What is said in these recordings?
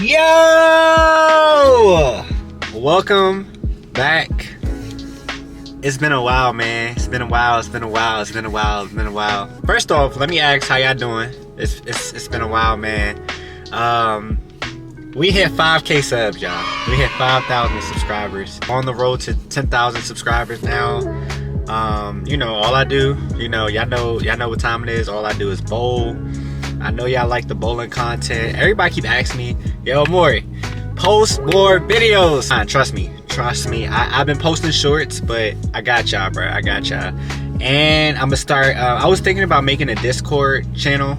Yo! Welcome back. It's been a while, man. It's been a while. First off, let me ask how y'all doing. It's been a while, man. We hit 5K subs, y'all. We hit 5,000 subscribers. On the road to 10,000 subscribers now. All I do, y'all know what time it is. All I do is bowl. I know y'all like the bowling content. Everybody keep asking me, yo, Maury, post more videos. Trust me. I've been posting shorts, but I got y'all, bro. And I'm gonna start. I was thinking about making a Discord channel,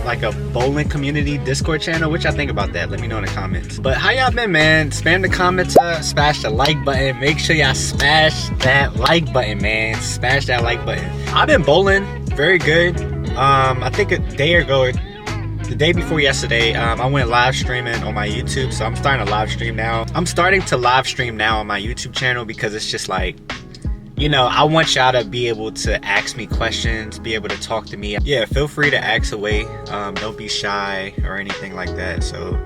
like a bowling community Discord channel. What y'all think about that? Let me know in the comments. But how y'all been, man? Spam the comments up, smash the like button. Make sure y'all smash that like button, man. Smash that like button. I've been bowling very good. I think a day ago, the day before yesterday, I went live streaming on my YouTube. So I'm starting to live stream now. on my YouTube channel because it's just like, I want y'all to be able to ask me questions, be able to talk to me. Yeah, feel free to ask away. Don't be shy or anything like that. So,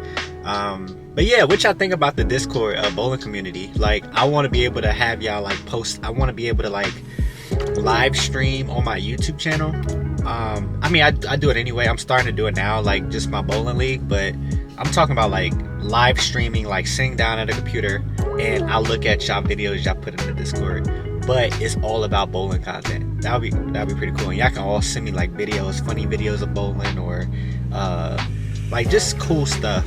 but yeah, what y'all think about the Discord bowling community? Like, I want to be able to have y'all like post. I want to be able to like live stream on my YouTube channel. I do it anyway. I'm starting to do it now, like just my bowling league. But I'm talking about like live streaming, like sitting down at a computer and I look at y'all videos y'all put in the Discord. But it's all about bowling content. That'd be pretty cool. And y'all can all send me like videos, funny videos of bowling, or like just cool stuff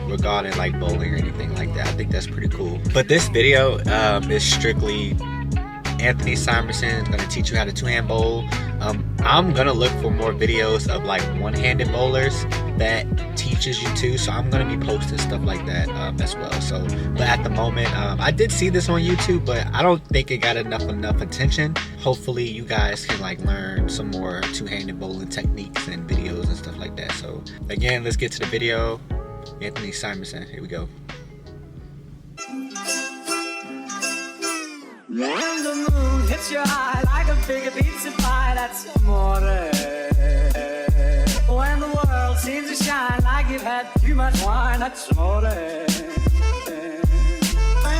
regarding like bowling or anything like that. I think that's pretty cool. But this video is strictly Anthony Simonsen is gonna teach you how to two-hand bowl. I'm gonna look for more videos of like one-handed bowlers that teaches you too. So I'm gonna be posting stuff like that as well. So, but at the moment, I did see this on YouTube, but I don't think it got enough attention. Hopefully, you guys can like learn some more two-handed bowling techniques and videos and stuff like that. So, again, let's get to the video. Anthony Simonsen, here we go. When the moon hits your eye like a big pizza pie, that's amore. When the world seems to shine like you've had too much wine, that's amore. When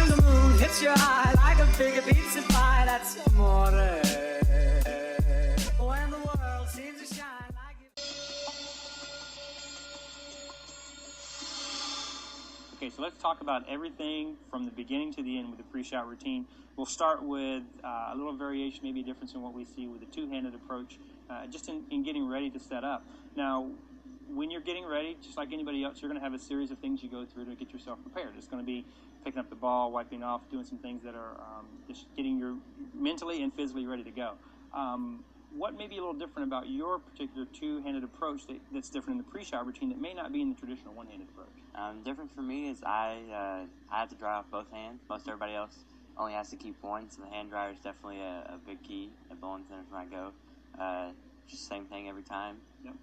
the moon hits your eye like a big pizza pie, that's amore. When the world seems to shine like Okay, so let's talk about everything from the beginning to the end with the pre-shot routine. We'll start with a little variation, maybe a difference in what we see with the two-handed approach, just in getting ready to set up. Now, when you're getting ready, just like anybody else, you're going to have a series of things you go through to get yourself prepared. It's going to be picking up the ball, wiping off, doing some things that are just getting you mentally and physically ready to go. What may be a little different about your particular two-handed approach that's different in the pre-shot routine that may not be in the traditional one-handed approach? Different for me is I have to dry off both hands. Most everybody else only has to keep one, so the hand dryer is definitely a big key at bowling centers when I go. Just same thing every time. Yep.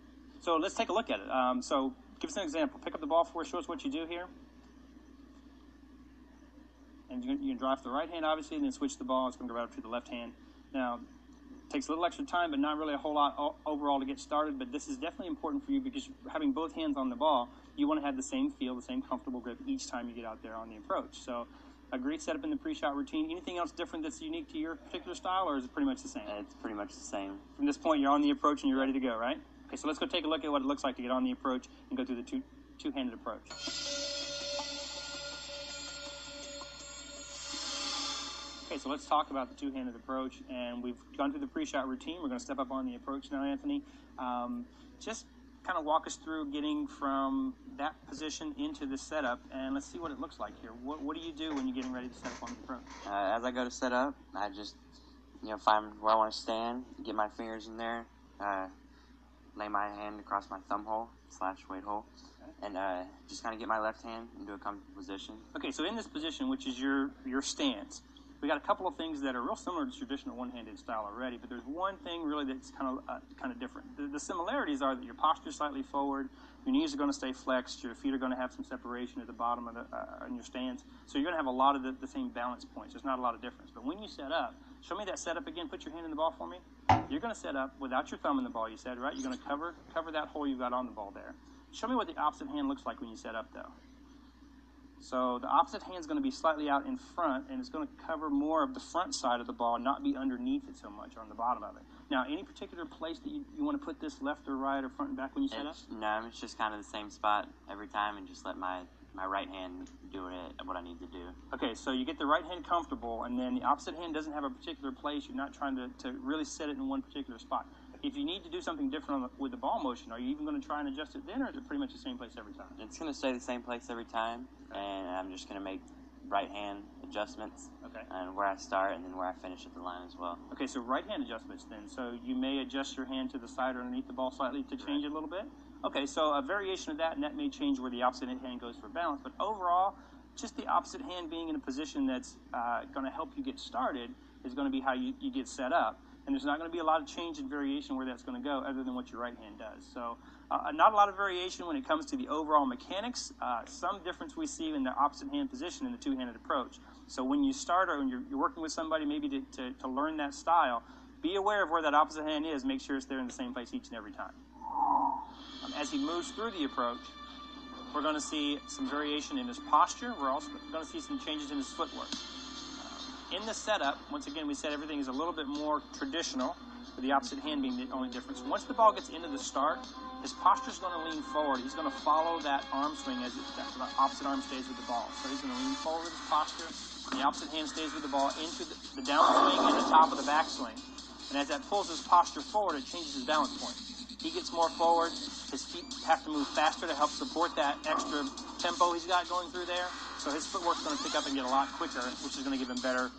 So let's take a look at it. So give us an example. Pick up the ball for us. Show us what you do here. And you can dry off the right hand, obviously, and then switch the ball. It's going to go right up to the left hand. Now, it takes a little extra time, but not really a whole lot overall to get started. But this is definitely important for you because having both hands on the ball, you want to have the same feel, the same comfortable grip each time you get out there on the approach. So a great setup in the pre-shot routine. Anything else different that's unique to your particular style, or is it pretty much the same? It's pretty much the same. From this point, you're on the approach and you're ready to go, right? Okay, so let's go take a look at what it looks like to get on the approach and go through the two-handed approach. Okay, so let's talk about the two-handed approach, and we've gone through the pre-shot routine. We're going to step up on the approach now, Anthony. Just kind of walk us through getting from that position into the setup, and let's see what it looks like here. What do you do when you're getting ready to set up on the approach? As I go to set up, I just find where I want to stand, get my fingers in there, lay my hand across my thumb hole / weight hole, and just kind of get my left hand into a comfortable position. Okay, so in this position, which is your stance, we got a couple of things that are real similar to traditional one-handed style already, but there's one thing really that's kind of different. The similarities are that your posture is slightly forward, your knees are going to stay flexed, your feet are going to have some separation at the bottom of in your stance, so you're going to have a lot of the same balance points. There's not a lot of difference. But when you set up, show me that setup again. Put your hand in the ball for me. You're going to set up without your thumb in the ball. You said, right? You're going to cover that hole you've got on the ball there. Show me what the opposite hand looks like when you set up, though. So the opposite hand is going to be slightly out in front, and it's going to cover more of the front side of the ball, not be underneath it so much, or on the bottom of it. Now, any particular place that you want to put this left or right or front and back when you set up? No, it's just kind of the same spot every time, and just let my right hand do what I need to do. Okay, so you get the right hand comfortable, and then the opposite hand doesn't have a particular place. You're not trying to really set it in one particular spot. If you need to do something different with the ball motion, are you even going to try and adjust it then, or is it pretty much the same place every time? It's going to stay the same place every time, and I'm just going to make right hand adjustments. Okay. And where I start and then where I finish at the line as well. Okay, so right hand adjustments then. So you may adjust your hand to the side or underneath the ball slightly to change it a little bit? Okay, so a variation of that, and that may change where the opposite hand goes for balance. But overall, just the opposite hand being in a position that's going to help you get started is going to be how you get set up. And there's not going to be a lot of change in variation where that's going to go other than what your right hand does. So not a lot of variation when it comes to the overall mechanics. Some difference we see in the opposite hand position in the two-handed approach. So when you start or when you're working with somebody maybe to learn that style, be aware of where that opposite hand is. Make sure it's there in the same place each and every time. As he moves through the approach, we're going to see some variation in his posture. We're also going to see some changes in his footwork. In the setup, once again, we said everything is a little bit more traditional, with the opposite hand being the only difference. Once the ball gets into the start, his posture is going to lean forward. He's going to follow that arm swing as the opposite arm stays with the ball. So he's going to lean forward with his posture, and the opposite hand stays with the ball into the downswing and the top of the backswing. And as that pulls his posture forward, it changes his balance point. He gets more forward. His feet have to move faster to help support that extra tempo he's got going through there. So his footwork's going to pick up and get a lot quicker, which is going to give him better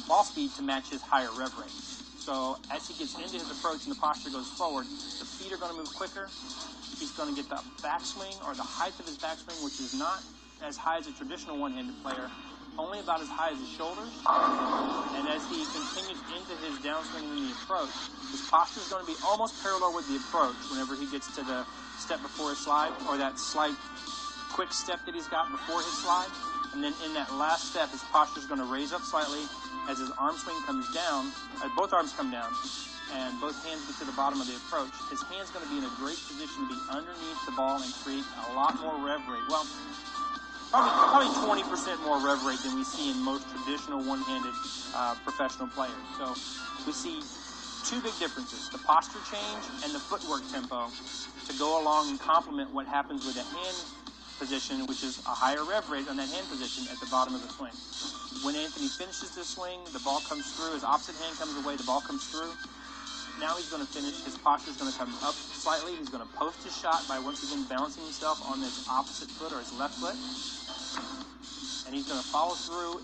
ball speed to match his higher rev rate. So as he gets into his approach and the posture goes forward, the feet are going to move quicker. He's going to get the backswing or the height of his backswing, which is not as high as a traditional one-handed player, only about as high as his shoulders. And as he continues into his downswing in the approach, his posture is going to be almost parallel with the approach whenever he gets to the step before his slide, or that slight quick step that he's got before his slide. And then in that last step, his posture is going to raise up slightly as his arm swing comes down, both arms come down, and both hands get to the bottom of the approach. His hand's going to be in a great position to be underneath the ball and create a lot more rev rate. Well, probably 20% more rev rate than we see in most traditional one-handed professional players. So we see two big differences, the posture change and the footwork tempo, to go along and complement what happens with the hand position, which is a higher rev rate on that hand position at the bottom of the swing. When Anthony finishes the swing, the ball comes through, his opposite hand comes away, the ball comes through. Now he's going to finish, his posture is going to come up slightly, he's going to post his shot by once again balancing himself on his opposite foot or his left foot. And he's going to follow through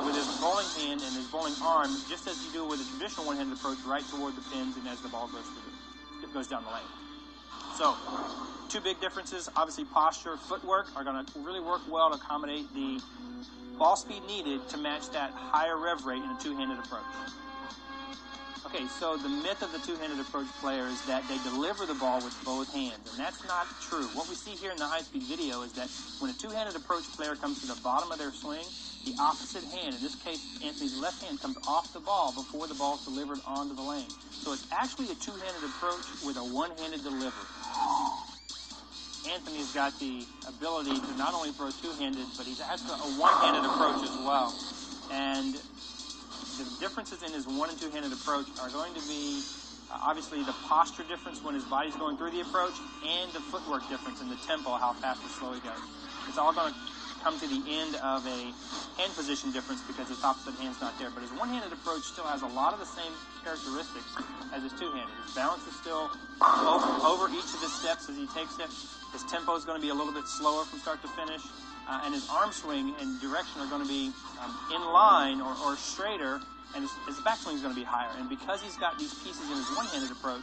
with his bowling hand and his bowling arm, just as you do with a traditional one-handed approach, right toward the pins and as the ball goes down the lane. So, two big differences. Obviously, posture, footwork are going to really work well to accommodate the ball speed needed to match that higher rev rate in a two-handed approach. Okay, so the myth of the two-handed approach player is that they deliver the ball with both hands, and that's not true. What we see here in the high-speed video is that when a two-handed approach player comes to the bottom of their swing, the opposite hand, in this case Anthony's left hand, comes off the ball before the ball is delivered onto the lane. So it's actually a two-handed approach with a one-handed delivery. Anthony's got the ability to not only throw two-handed, but he's has a one-handed approach as well. And the differences in his one and two-handed approach are going to be obviously the posture difference when his body's going through the approach, and the footwork difference in the tempo, how fast or slow he goes. It's all going to come to the end of a hand position difference because his opposite hand's not there. But his one-handed approach still has a lot of the same characteristics as his two-handed. His balance is still over each of his steps as he takes it. His tempo is going to be a little bit slower from start to finish. And his arm swing and direction are going to be in line or straighter, and his backswing is going to be higher. And because he's got these pieces in his one-handed approach,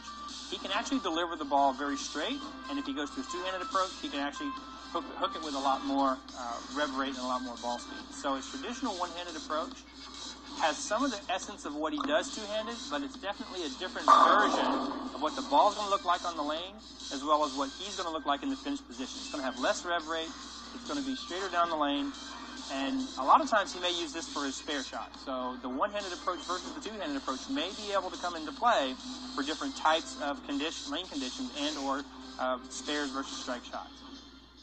he can actually deliver the ball very straight, and if he goes to his two-handed approach, he can actually hook it with a lot more rev rate and a lot more ball speed. So his traditional one-handed approach has some of the essence of what he does two-handed, but it's definitely a different version of what the ball's going to look like on the lane, as well as what he's going to look like in the finished position. It's going to have less rev rate, it's going to be straighter down the lane, And a lot of times he may use this for his spare shot. So the one-handed approach versus the two-handed approach may be able to come into play for different types of lane conditions and or spares versus strike shots.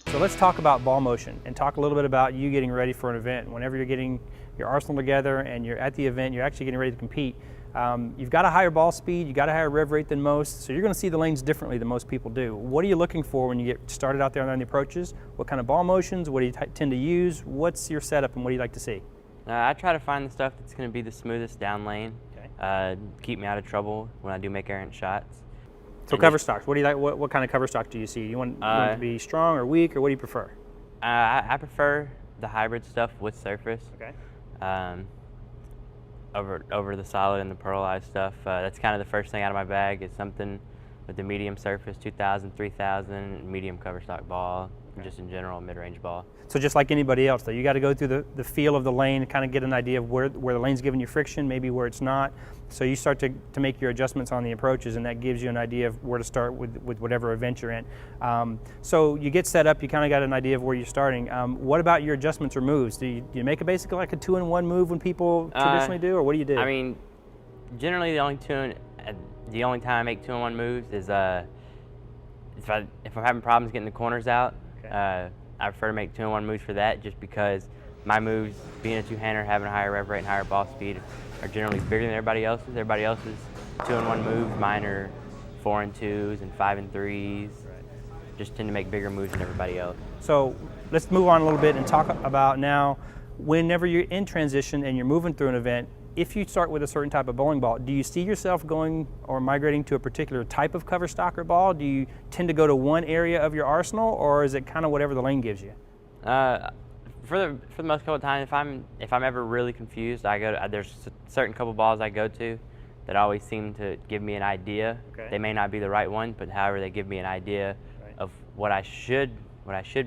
So let's talk about ball motion and talk a little bit about you getting ready for an event. Whenever you're getting your arsenal together and you're at the event, you're actually getting ready to compete. You've got a higher ball speed, you've got a higher rev rate than most, so you're going to see the lanes differently than most people do. What are you looking for when you get started out there on the approaches? What kind of ball motions? What do you tend to use? What's your setup and what do you like to see? I try to find the stuff that's going to be the smoothest down lane, keep me out of trouble when I do make errant shots. So cover stocks, what do you like? What kind of cover stock do you see? You want it to be strong or weak, or what do you prefer? I prefer the hybrid stuff with surface. Okay. Over the solid and the pearlized stuff. That's kind of the first thing out of my bag is something with the medium surface, 2000, 3000, medium cover stock ball, just in general mid-range ball. So just like anybody else though, you got to go through the feel of the lane, kind of get an idea of where the lane's giving you friction, maybe where it's not. So you start to make your adjustments on the approaches, and that gives you an idea of where to start with whatever event you're in. So you get set up, you kind of got an idea of where you're starting. What about your adjustments or moves? Do you make basically like a 2-in-1 move when people traditionally do, or what do you do? I mean, generally the only time I make 2-in-1 moves is if I'm having problems getting the corners out. Okay. I prefer to make 2-in-1 moves for that, just because my moves, being a two-hander, having a higher rev rate and higher ball speed, are generally bigger than everybody else's. Everybody else's 2-in-1 moves, mine are 4-in-2s and 5-in-3s. Right. Just tend to make bigger moves than everybody else. So let's move on a little bit and talk about now, whenever you're in transition and you're moving through an event, if you start with a certain type of bowling ball, do you see yourself going or migrating to a particular type of cover stock or ball? Do you tend to go to one area of your arsenal, or is it kind of whatever the lane gives you? For the most couple of times, if I'm ever really confused, there's a certain couple balls I go to that always seem to give me an idea. Okay. They may not be the right one, but however they give me an idea of what I should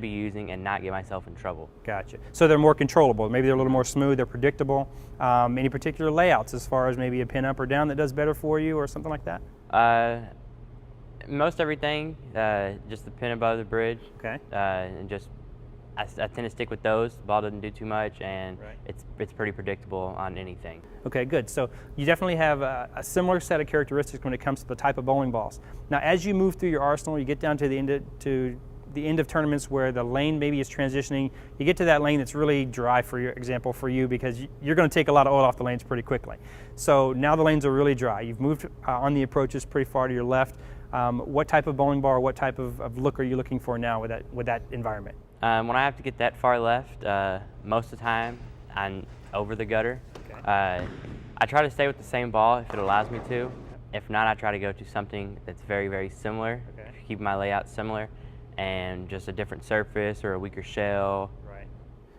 be using and not get myself in trouble. Gotcha. So they're more controllable. Maybe they're a little more smooth, they're predictable. Any particular layouts as far as maybe a pin up or down that does better for you or something like that? Most everything, just the pin above the bridge. Okay. And just, I tend to stick with those. The ball doesn't do too much, and it's pretty predictable on anything. Okay, good. So you definitely have a similar set of characteristics when it comes to the type of bowling balls. Now, as you move through your arsenal, you get down to the end of tournaments where the lane maybe is transitioning, you get to that lane that's really dry, for your example, for you, because you're going to take a lot of oil off the lanes pretty quickly. So now the lanes are really dry. You've moved on the approaches pretty far to your left. What type of bowling ball or what type of look are you looking for now with that environment? When I have to get that far left, most of the time I'm over the gutter. Okay. I try to stay with the same ball if it allows me to. If not, I try to go to something that's very, very similar, keep my layout similar, and just a different surface or a weaker shell. Right.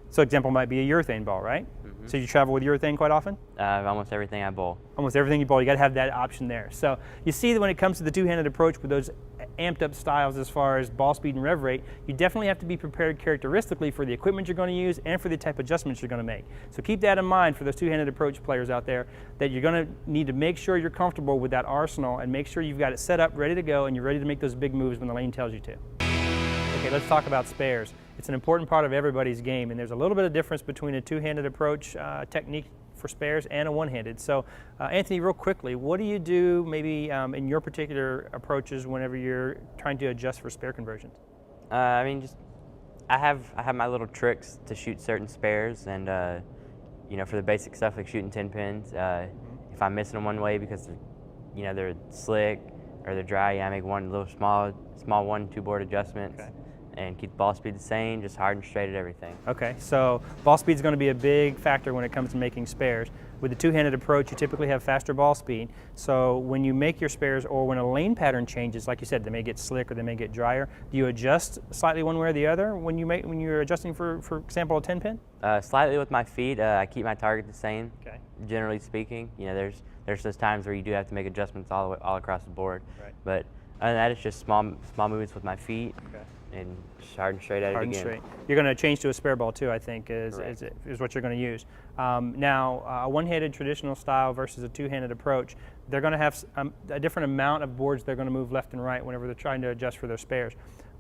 So example might be a urethane ball, right? Mm-hmm. So you travel with urethane quite often? Almost everything I bowl. Almost everything you bowl, you got to have that option there. So you see that when it comes to the two-handed approach with those amped up styles as far as ball speed and rev rate, you definitely have to be prepared characteristically for the equipment you're going to use and for the type of adjustments you're going to make. So keep that in mind for those two-handed approach players out there, that you're going to need to make sure you're comfortable with that arsenal and make sure you've got it set up, ready to go, and you're ready to make those big moves when the lane tells you to. Okay, let's talk about spares. It's an important part of everybody's game, and there's a little bit of difference between a two-handed approach technique for spares and a one-handed. So Anthony, real quickly, what do you do maybe in your particular approaches whenever you're trying to adjust for spare conversions? I mean, I have my little tricks to shoot certain spares, and for the basic stuff like shooting 10 pins, if I'm missing them one way because they're slick or they're dry, I make one little small 1-2 board adjustments. Okay. And keep the ball speed the same, just hard and straight at everything. Okay, so ball speed is going to be a big factor when it comes to making spares. With the two-handed approach, you typically have faster ball speed. So when you make your spares, or when a lane pattern changes, like you said, they may get slick or they may get drier, do you adjust slightly one way or the other when you're adjusting for example, a 10-pin? Slightly with my feet, I keep my target the same. Okay. Generally speaking, there's those times where you do have to make adjustments all across the board. Right. But other than that, it's just small movements with my feet. Okay. And just hard and straight at it again. Straight. You're going to change to a spare ball too, I think, is what you're going to use. Now, a one-handed traditional style versus a two-handed approach, they're going to have a different amount of boards they're going to move left and right whenever they're trying to adjust for their spares.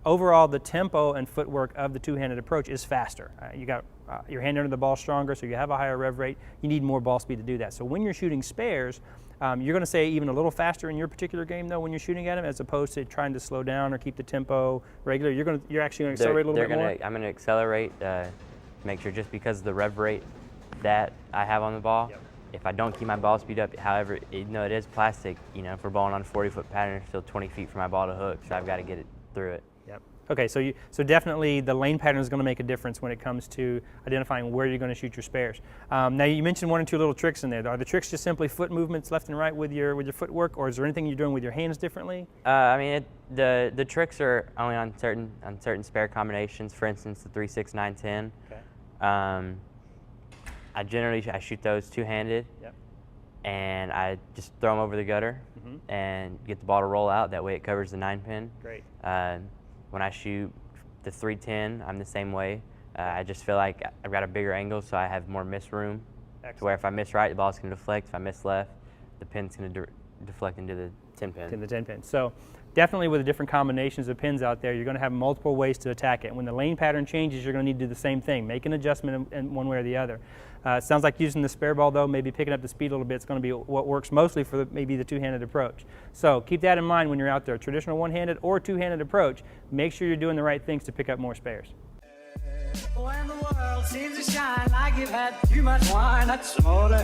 overall the tempo and footwork of the two-handed approach is faster. You got your hand under the ball stronger, so you have a higher rev rate. You need more ball speed to do that. So when you're shooting spares, you're going to say even a little faster in your particular game, though, when you're shooting at them, as opposed to trying to slow down or keep the tempo regular. You're actually going to accelerate a little bit more. I'm going to accelerate, make sure just because of the rev rate that I have on the ball. Yep. If I don't keep my ball speed up, however, it is plastic. If we're balling on a 40-foot pattern, it's still 20 feet for my ball to hook, so I've got to get it through it. Yep. Okay, so definitely the lane pattern is going to make a difference when it comes to identifying where you're going to shoot your spares. Now you mentioned 1 or 2 little tricks in there. Are the tricks just simply foot movements left and right with your footwork, or is there anything you're doing with your hands differently? I mean, the tricks are only on certain spare combinations. For instance, the 3, 6, 9, 10. Okay. I shoot those two-handed. Yep. And I just throw them over the gutter and get the ball to roll out. That way it covers the 9-pin. Great. When I shoot the 310, I'm the same way. I just feel like I've got a bigger angle, so I have more miss room. Excellent. To where if I miss right, the ball's going to deflect. If I miss left, the pin's going to deflect into the 10-pin. In the 10-pin. So definitely with the different combinations of pins out there, you're going to have multiple ways to attack it. When the lane pattern changes, you're going to need to do the same thing. Make an adjustment in one way or the other. It sounds like using the spare ball, though, maybe picking up the speed a little bit, it's going to be what works mostly for maybe the two-handed approach. So keep that in mind when you're out there. Traditional one-handed or two-handed approach, make sure you're doing the right things to pick up more spares. When the world seems to shine like you've had too much wine, that's all. When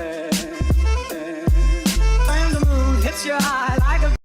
the moon hits your eye like a